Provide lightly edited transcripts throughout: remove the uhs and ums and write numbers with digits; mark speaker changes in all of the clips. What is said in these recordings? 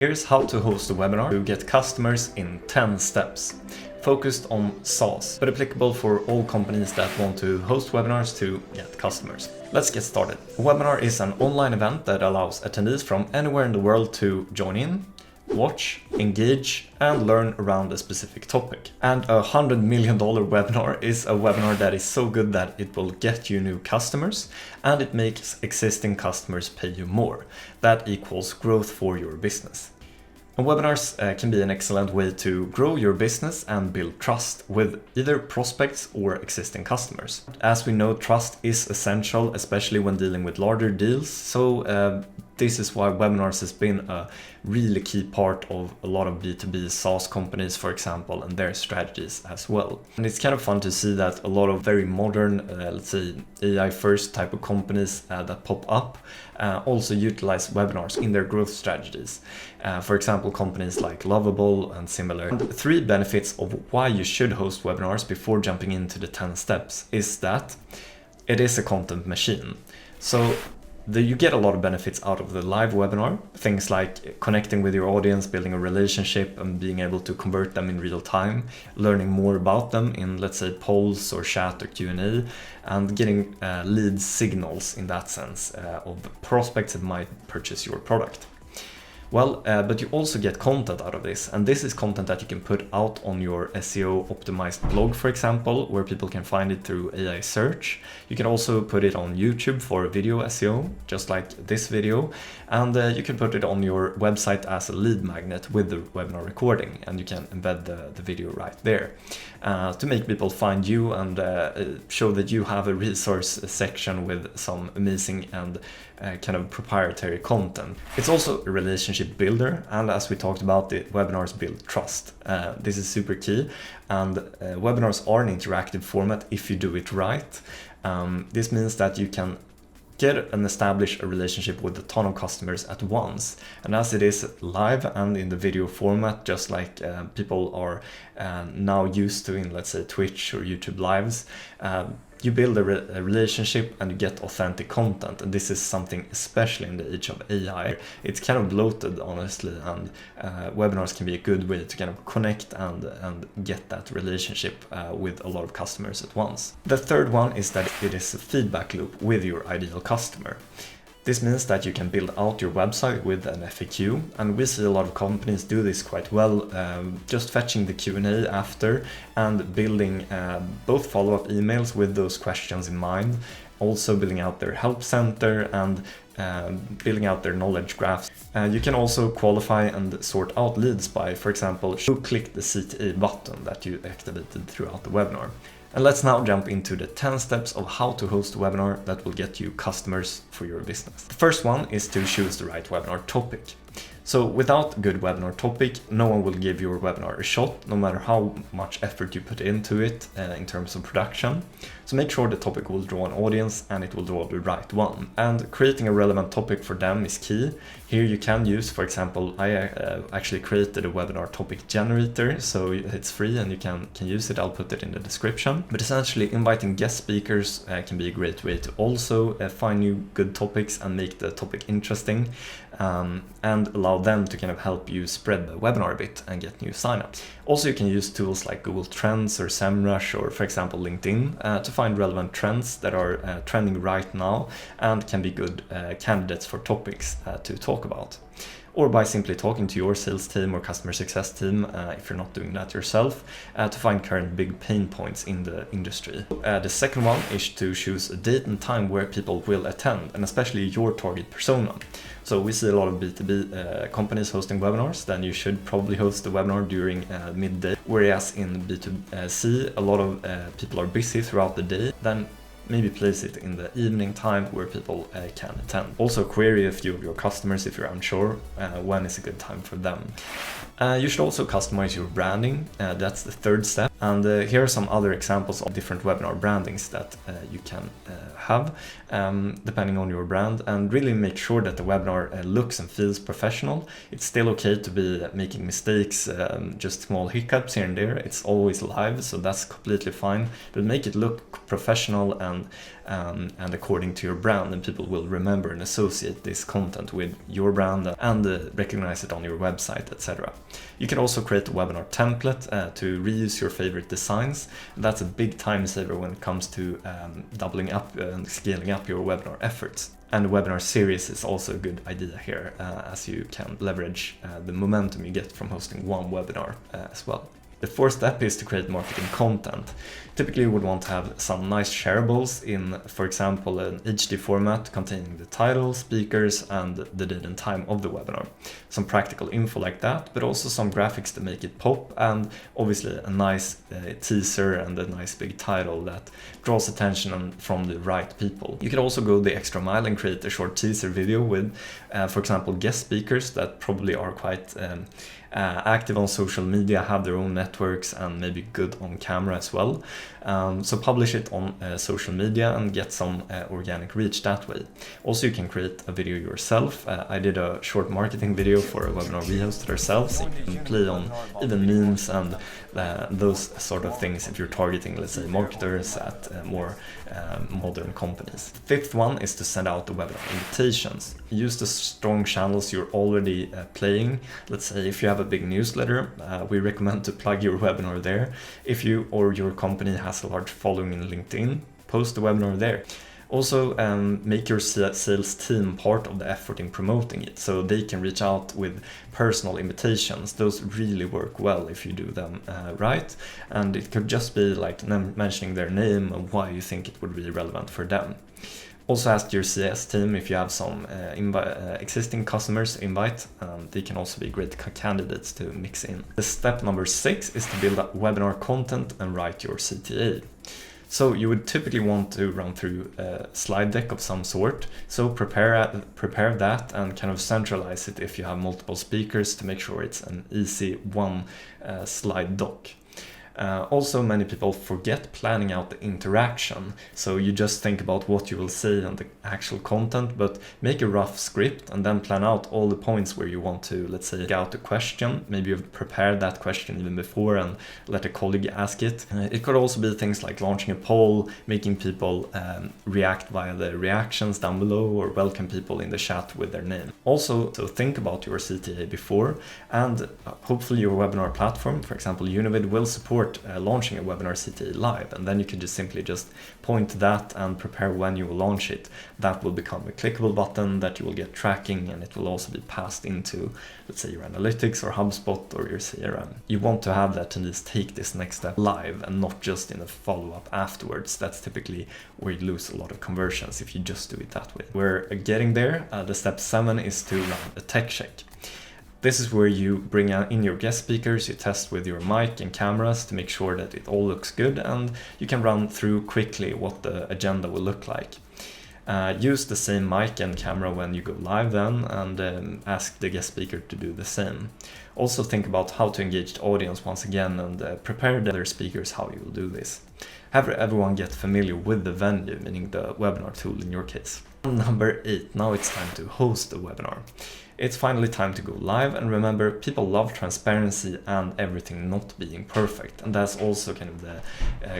Speaker 1: Here's how to host a webinar to get customers in 10 steps. Focused on SaaS, but applicable for all companies that want to host webinars to get customers. Let's get started. A webinar is an online event that allows attendees from anywhere in the world to join in, watch, engage, and learn around a specific topic. And a $100 million webinar is a webinar that is so good that it will get you new customers, and it makes existing customers pay you more. That equals growth for your business. And webinars can be an excellent way to grow your business and build trust with either prospects or existing customers. As we know, trust is essential, especially when dealing with larger deals. So this is why webinars has been a really key part of a lot of B2B SaaS companies, for example, and their strategies as well. And it's kind of fun to see that a lot of very modern, let's say AI first type of companies that pop up also utilize webinars in their growth strategies. For example, companies like Lovable and similar. And 3 benefits of why you should host webinars before jumping into the 10 steps is that it is a content machine. So you get a lot of benefits out of the live webinar, things like connecting with your audience, building a relationship, and being able to convert them in real time, learning more about them in, let's say, polls or chat or Q&A, and getting lead signals in that sense of prospects that might purchase your product. Well, but you also get content out of this, and this is content that you can put out on your SEO optimized blog, for example, where people can find it through AI search. You can also put it on YouTube for video SEO, just like this video, and you can put it on your website as a lead magnet with the webinar recording, and you can embed the video right there to make people find you and show that you have a resource section with some amazing and kind of proprietary content. It's also a relationship builder, and as we talked about, the webinars build trust. This is super key, and webinars are an interactive format if you do it right. This means that you can get and establish a relationship with a ton of customers at once. And as it is live and in the video format, just like people are now used to in, let's say, Twitch or YouTube lives, you build a relationship and you get authentic content. And this is something, especially in the age of AI, it's kind of bloated, honestly, and webinars can be a good way to kind of connect and get that relationship with a lot of customers at once. The third one is that it is a feedback loop with your ideal customer. This means that you can build out your website with an FAQ, and we see a lot of companies do this quite well, just fetching the Q&A after and building both follow-up emails with those questions in mind, also building out their help center and building out their knowledge graphs. You can also qualify and sort out leads by, for example, who clicked the CTA button that you activated throughout the webinar. And let's now jump into the 10 steps of how to host a webinar that will get you customers for your business. The first one is to choose the right webinar topic. So without a good webinar topic, no one will give your webinar a shot, no matter how much effort you put into it in terms of production. So make sure the topic will draw an audience and it will draw the right one. And creating a relevant topic for them is key. Here you can use, for example, I actually created a webinar topic generator, so it's free and you can use it. I'll put it in the description. But essentially, inviting guest speakers can be a great way to also find new good topics and make the topic interesting, and allow them to kind of help you spread the webinar a bit and get new signups. Also, you can use tools like Google Trends or SEMrush or, for example, LinkedIn to find relevant trends that are trending right now and can be good candidates for topics to talk about. Or by simply talking to your sales team or customer success team, if you're not doing that yourself, to find current big pain points in the industry. The second one is to choose a date and time where people will attend, and especially your target persona. So we see a lot of B2B companies hosting webinars, then you should probably host the webinar during midday. Whereas in B2C, a lot of people are busy throughout the day, then maybe place it in the evening time where people can attend. Also query a few of your customers if you're unsure when is a good time for them. You should also customize your branding. That's the third step. And here are some other examples of different webinar brandings that you can have depending on your brand, and really make sure that the webinar looks and feels professional. It's still okay to be making mistakes, just small hiccups here and there. It's always live, so that's completely fine, but make it look professional and and according to your brand, and people will remember and associate this content with your brand and recognize it on your website, etc. You can also create a webinar template to reuse your favorite designs. That's a big time saver when it comes to doubling up and scaling up your webinar efforts. And the webinar series is also a good idea here, as you can leverage the momentum you get from hosting one webinar as well. The fourth step is to create marketing content. Typically you would want to have some nice shareables in, for example, an HD format containing the title, speakers, and the date and time of the webinar. Some practical info like that, but also some graphics to make it pop, and obviously a nice teaser and a nice big title that draws attention from the right people. You can also go the extra mile and create a short teaser video with, for example, guest speakers that probably are quite active on social media, have their own networks, and maybe good on camera as well. So publish it on social media and get some organic reach that way. Also, you can create a video yourself. I did a short marketing video for a webinar we hosted ourselves. You can play on even memes and those sort of things if you're targeting, let's say, marketers at more modern companies. Fifth one is to send out the webinar invitations. Use the strong channels you're already playing. Let's say if you have a big newsletter, we recommend to plug your webinar there. If you or your company has a large following in LinkedIn, post the webinar there. Also, make your sales team part of the effort in promoting it, so they can reach out with personal invitations. Those really work well if you do them right, and it could just be like mentioning their name and why you think it would be relevant for them. Also ask your CS team if you have some existing customers invite. They can also be great candidates to mix in. The step number 6 is to build up webinar content and write your CTA. So you would typically want to run through a slide deck of some sort. So prepare that and kind of centralize it if you have multiple speakers to make sure it's an easy one slide doc. Also, many people forget planning out the interaction, so you just think about what you will say and the actual content, but make a rough script and then plan out all the points where you want to, let's say, get out a question. Maybe you've prepared that question even before and let a colleague ask it. It could also be things like launching a poll, making people react via the reactions down below, or welcome people in the chat with their name. Also, so think about your CTA before, and hopefully your webinar platform, for example, Univid, will support launching a webinar CTA live, and then you can just point to that and prepare when you will launch it. That will become a clickable button that you will get tracking, and it will also be passed into, let's say, your analytics or HubSpot or your CRM. You want to have that and just take this next step live and not just in a follow-up afterwards. That's typically where you lose a lot of conversions if you just do it that way. We're getting there. The step 7 is to run a tech check. This is where you bring in your guest speakers, you test with your mic and cameras to make sure that it all looks good, and you can run through quickly what the agenda will look like. Use the same mic and camera when you go live then, and ask the guest speaker to do the same. Also think about how to engage the audience once again, and prepare the other speakers how you will do this. Have everyone get familiar with the venue, meaning the webinar tool in your case. Number 8, now it's time to host the webinar. It's finally time to go live, and remember, people love transparency and everything not being perfect, and that's also kind of the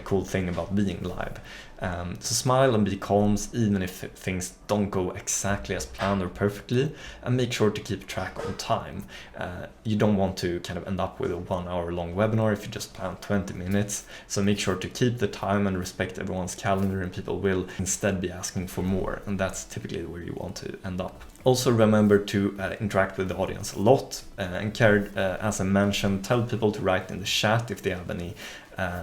Speaker 1: cool thing about being live. So smile and be calm even if things don't go exactly as planned or perfectly, and make sure to keep track on time. You don't want to kind of end up with a 1 hour long webinar if you just plan 20 minutes, so make sure to keep the time and respect everyone's calendar, and people will instead be asking for more, and that's typically where you want to end up. Also remember to interact with the audience a lot, and as I mentioned, tell people to write in the chat if they have any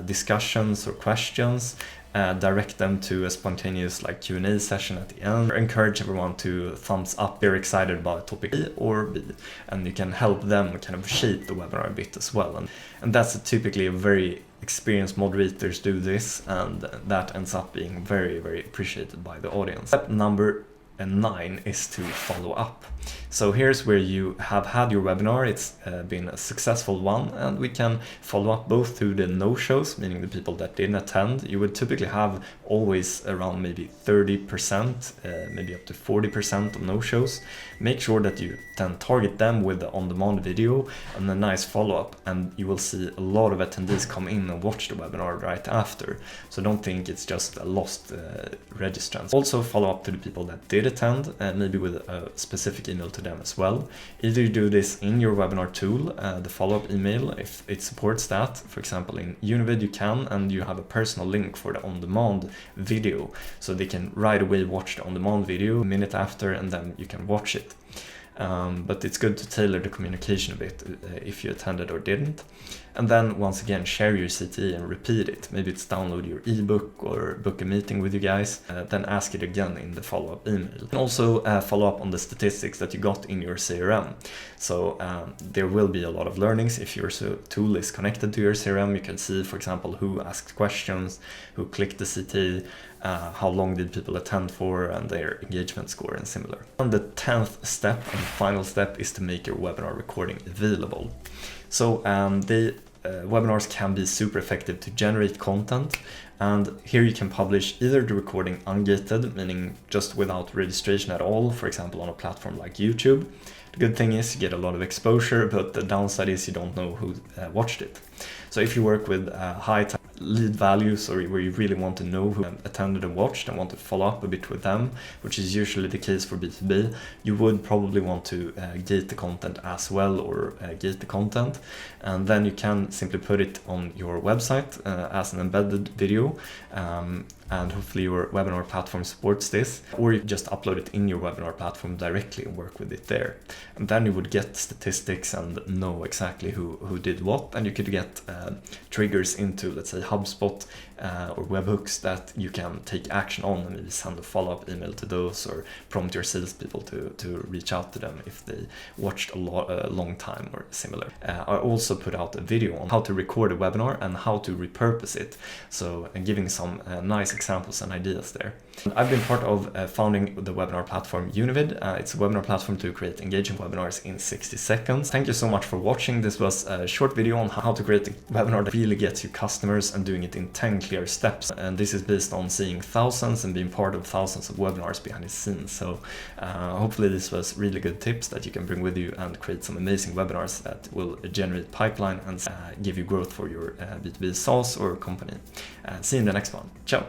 Speaker 1: discussions or questions. Direct them to a spontaneous Q&A session at the end. Encourage everyone to thumbs up if they're excited about topic A or B, and you can help them kind of shape the webinar a bit as well. And that's typically a very experienced moderators do this, and that ends up being very, very appreciated by the audience. Step number 9 is to follow up. So here's where you have had your webinar, it's been a successful one, and we can follow up both through the no-shows, meaning the people that didn't attend. You would typically have always around maybe 30%, maybe up to 40% of no-shows. Make sure that you then target them with the on-demand video and a nice follow-up, and you will see a lot of attendees come in and watch the webinar right after. So don't think it's just a lost registrants. Also follow up to the people that did attend, maybe with a specific email to them as well. Either you do this in your webinar tool, the follow-up email, if it supports that. For example, in Univid you can, and you have a personal link for the on-demand video, so they can right away watch the on-demand video a minute after, and then you can watch it. But it's good to tailor the communication a bit if you attended or didn't. And then once again, share your CTA and repeat it. Maybe it's download your ebook or book a meeting with you guys, then ask it again in the follow-up email. And also follow up on the statistics that you got in your CRM. So there will be a lot of learnings. If your tool is connected to your CRM, you can see, for example, who asked questions, who clicked the CTA, how long did people attend for, and their engagement score and similar. And the 10th step and final step is to make your webinar recording available. So webinars can be super effective to generate content, and here you can publish either the recording ungated, meaning just without registration at all, for example on a platform like YouTube. The good thing is you get a lot of exposure, but the downside is you don't know who watched it. So if you work with high lead values, or where you really want to know who attended and watched and want to follow up a bit with them, which is usually the case for B2B, you would probably want to gate the content as well, or gate the content, and then you can simply put it on your website as an embedded video, and hopefully your webinar platform supports this, or you can just upload it in your webinar platform directly and work with it there. And then you would get statistics and know exactly who did what, and you could get triggers into, let's say, HubSpot or webhooks that you can take action on, and maybe send a follow-up email to those, or prompt your salespeople to reach out to them if they watched a long time or similar. I also put out a video on how to record a webinar and how to repurpose it, so giving some nice examples and ideas there. I've been part of founding the webinar platform Univid. It's a webinar platform to create engaging webinars in 60 seconds. Thank you so much for watching. This was a short video on how to create a webinar that really gets you customers and doing it in 10 clear steps. And this is based on seeing thousands and being part of thousands of webinars behind the scenes. So hopefully this was really good tips that you can bring with you and create some amazing webinars that will generate pipeline and give you growth for your B2B SaaS or company. See you in the next one. Ciao.